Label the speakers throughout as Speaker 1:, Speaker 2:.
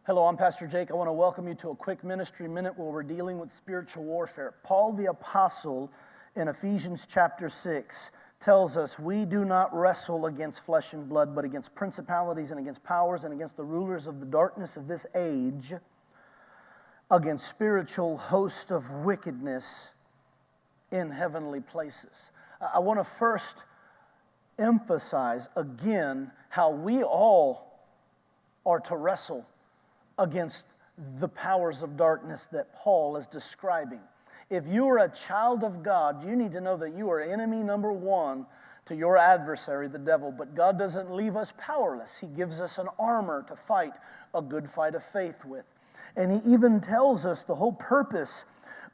Speaker 1: Hello, I'm Pastor Jake. I want to welcome you to a quick ministry minute where we're dealing with spiritual warfare. Paul the Apostle in Ephesians chapter 6 tells us we do not wrestle against flesh and blood, but against principalities and against powers and against the rulers of the darkness of this age, against spiritual hosts of wickedness in heavenly places. I want to first emphasize again how we all are to wrestle against the powers of darkness that Paul is describing. If you are a child of God, you need to know that you are enemy number one to your adversary, the devil. But God doesn't leave us powerless. He gives us an armor to fight a good fight of faith with. And He even tells us the whole purpose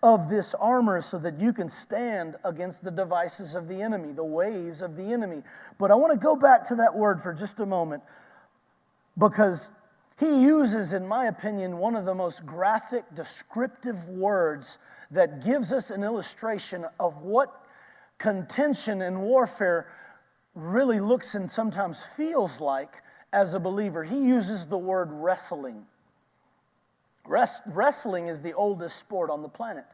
Speaker 1: of this armor so that you can stand against the devices of the enemy, the ways of the enemy. But I want to go back to that word for just a moment, because he uses, in my opinion, one of the most graphic, descriptive words that gives us an illustration of what contention and warfare really looks and sometimes feels like as a believer. He uses the word wrestling. Wrestling is the oldest sport on the planet,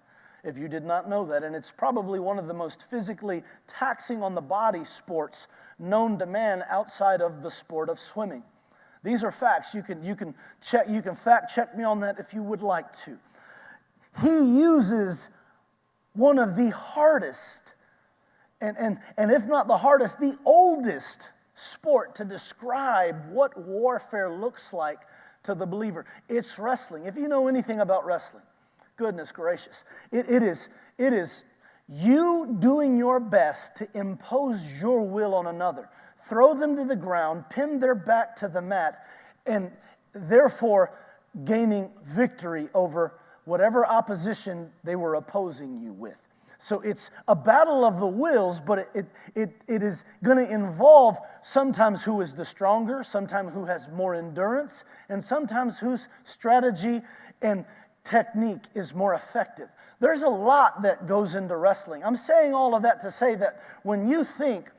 Speaker 1: if you did not know that, and it's probably one of the most physically taxing on the body sports known to man outside of the sport of swimming. These are facts. You can fact check me on that if you would like to. He uses one of the hardest, and if not the hardest, the oldest sport to describe what warfare looks like to the believer. It's wrestling. If you know anything about wrestling, goodness gracious, it is you doing your best to impose your will on another. Throw them to the ground, pin their back to the mat, and therefore gaining victory over whatever opposition they were opposing you with. So it's a battle of the wills, but it is going to involve sometimes who is the stronger, sometimes who has more endurance, and sometimes whose strategy and technique is more effective. There's a lot that goes into wrestling. I'm saying all of that to say that when you think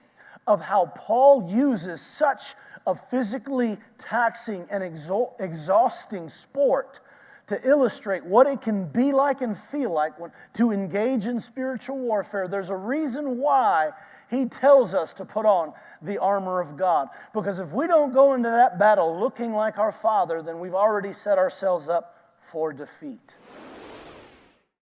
Speaker 1: of how Paul uses such a physically taxing and exhausting sport to illustrate what it can be like and feel like to engage in spiritual warfare, there's a reason why he tells us to put on the armor of God. Because if we don't go into that battle looking like our Father, then we've already set ourselves up for defeat.